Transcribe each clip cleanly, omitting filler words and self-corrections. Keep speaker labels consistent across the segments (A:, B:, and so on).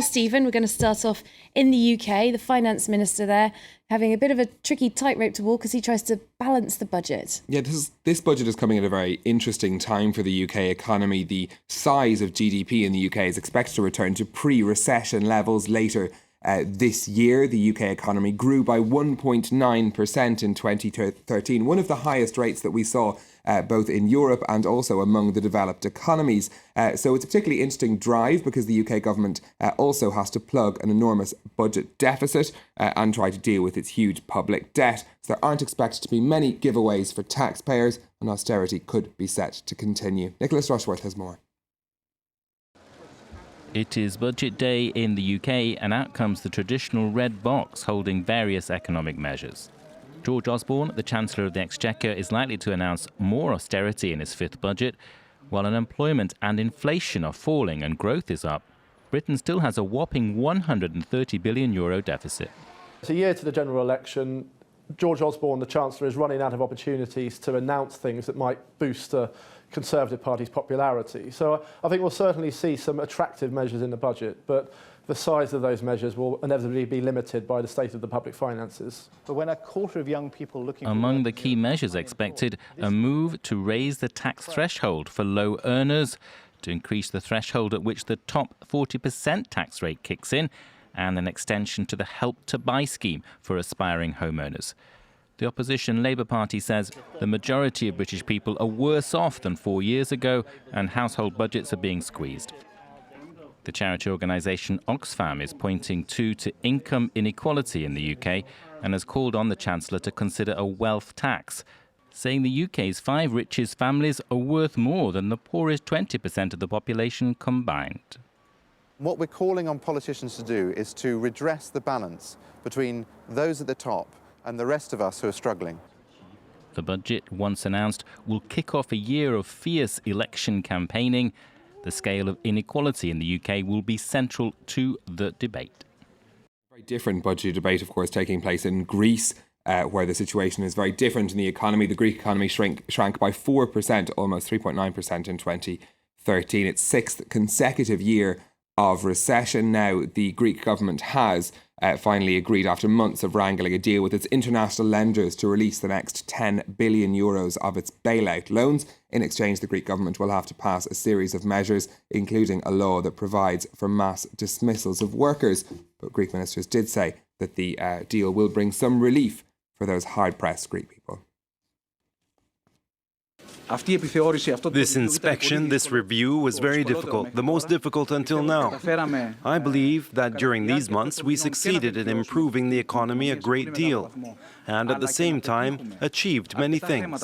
A: well, Stephen. We're going to start off in the UK. The finance minister there having a bit of a tricky tightrope to walk as he tries to balance the budget.
B: Yeah, this budget is coming at a very interesting time for the UK economy. The size of GDP in the UK is expected to return to pre-recession levels later this year. The UK economy grew by 1.9% in 2013, one of the highest rates that we saw both in Europe and also among the developed economies. So it's a particularly interesting drive because the UK government also has to plug an enormous budget deficit and try to deal with its huge public debt. So there aren't expected to be many giveaways for taxpayers, and austerity could be set to continue. Nicholas Rushworth has more.
C: It is budget day in the UK, and out comes the traditional red box holding various economic measures. George Osborne, the Chancellor of the Exchequer, is likely to announce more austerity in his fifth budget. While unemployment and inflation are falling and growth is up, Britain still has a whopping €130 billion deficit.
D: It's a year to the general election. George Osborne, the Chancellor, is running out of opportunities to announce things that might boost the Conservative Party's popularity. So I think we'll certainly see some attractive measures in the budget, but the size of those measures will inevitably be limited by the state of the public finances.
E: But when a quarter of young people looking
C: Among the key measures expected, a move to raise the tax threshold for low earners, to increase the threshold at which the top 40% tax rate kicks in, and an extension to the Help to Buy scheme for aspiring homeowners. The opposition Labour Party says the majority of British people are worse off than 4 years ago and household budgets are being squeezed. The charity organisation Oxfam is pointing to income inequality in the UK and has called on the Chancellor to consider a wealth tax, saying the UK's 5 richest families are worth more than the poorest 20% of the population combined.
F: What we're calling on politicians to do is to redress the balance between those at the top and the rest of us who are struggling.
C: The budget, once announced, will kick off a year of fierce election campaigning. The scale of inequality in the UK will be central to the debate.
B: A very different budget debate, of course, taking place in Greece, where the situation is very different in the economy. The Greek economy shrank by 4%, almost 3.9% in 2013. Its sixth consecutive year of recession. Now, the Greek government has finally agreed, after months of wrangling, a deal with its international lenders to release the next €10 billion of its bailout loans. In exchange, the Greek government will have to pass a series of measures, including a law that provides for mass dismissals of workers. But Greek ministers did say that the deal will bring some relief for those hard-pressed Greek people.
G: This inspection, this review was very difficult, the most difficult until now. I believe that during these months we succeeded in improving the economy a great deal and at the same time achieved many things.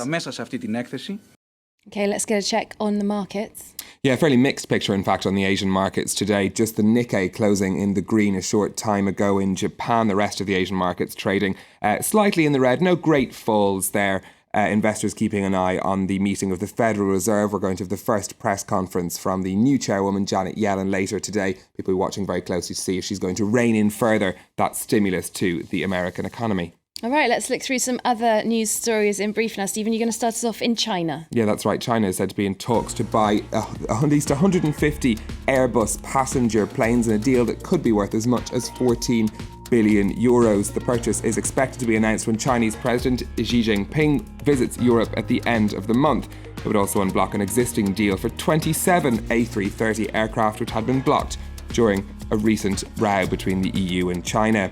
A: OK, let's get a check on the markets.
B: Yeah, a fairly mixed picture, in fact, on the Asian markets today. Just the Nikkei closing in the green a short time ago in Japan. The rest of the Asian markets trading slightly in the red. No great falls there. Investors keeping an eye on the meeting of the Federal Reserve. We're going to have the first press conference from the new chairwoman, Janet Yellen, later today. People are watching very closely to see if she's going to rein in further that stimulus to the American economy.
A: All right, let's look through some other news stories in brief now. Stephen, you're going to start us off in China.
B: Yeah, that's right. China is said to be in talks to buy at least 150 Airbus passenger planes in a deal that could be worth as much as €14 billion. The purchase is expected to be announced when Chinese President Xi Jinping visits Europe at the end of the month. It would also unblock an existing deal for 27 A330 aircraft, which had been blocked during a recent row between the EU and China.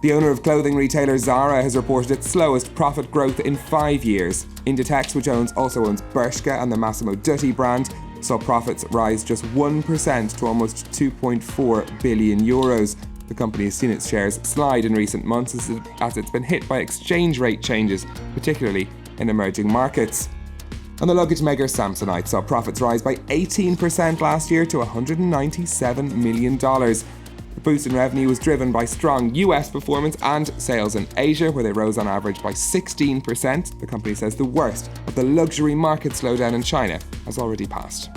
B: The owner of clothing retailer Zara has reported its slowest profit growth in 5 years. Inditex, which also owns Bershka and the Massimo Dutti brand, saw profits rise just 1% to almost €2.4 billion. The company has seen its shares slide in recent months as it's been hit by exchange rate changes, particularly in emerging markets. And the luggage maker Samsonite saw profits rise by 18% last year to $197 million. The boost in revenue was driven by strong US performance and sales in Asia, where they rose on average by 16%. The company says the worst of the luxury market slowdown in China has already passed.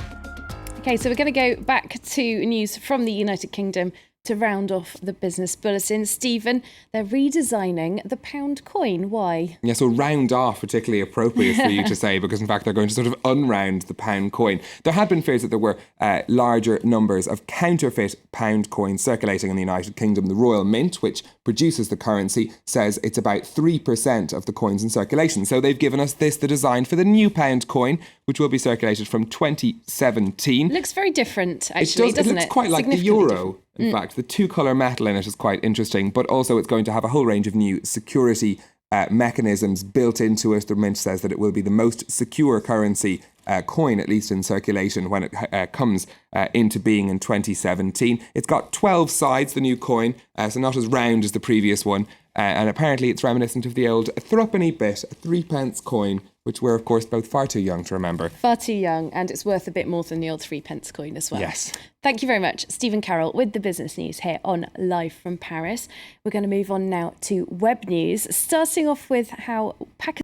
A: OK, so we're going to go back to news from the United Kingdom to round off the business bulletin. Stephen, they're redesigning the pound coin. Why?
B: Yeah, so round off, particularly appropriate for you to say, because in fact they're going to sort of unround the pound coin. There had been fears that there were larger numbers of counterfeit pound coins circulating in the United Kingdom. The Royal Mint, which produces the currency, says it's about 3% of the coins in circulation. So they've given us the design for the new pound coin, which will be circulated from 2017.
A: Looks very different, actually, doesn't it?
B: It looks quite like the euro. In fact, the two-colour metal in it is quite interesting, but also it's going to have a whole range of new security mechanisms built into it. The Mint says that it will be the most secure currency coin, at least in circulation, when it comes into being in 2017. It's got 12 sides, the new coin, so not as round as the previous one. And apparently it's reminiscent of the old threepenny bit, a 3p coin, which we're, of course, both far too young to remember.
A: Far too young, and it's worth a bit more than the old 3p coin as well.
B: Yes.
A: Thank you very much, Stephen Carroll, with the business news here on Live from Paris. We're going to move on now to web news, starting off with how Pakistan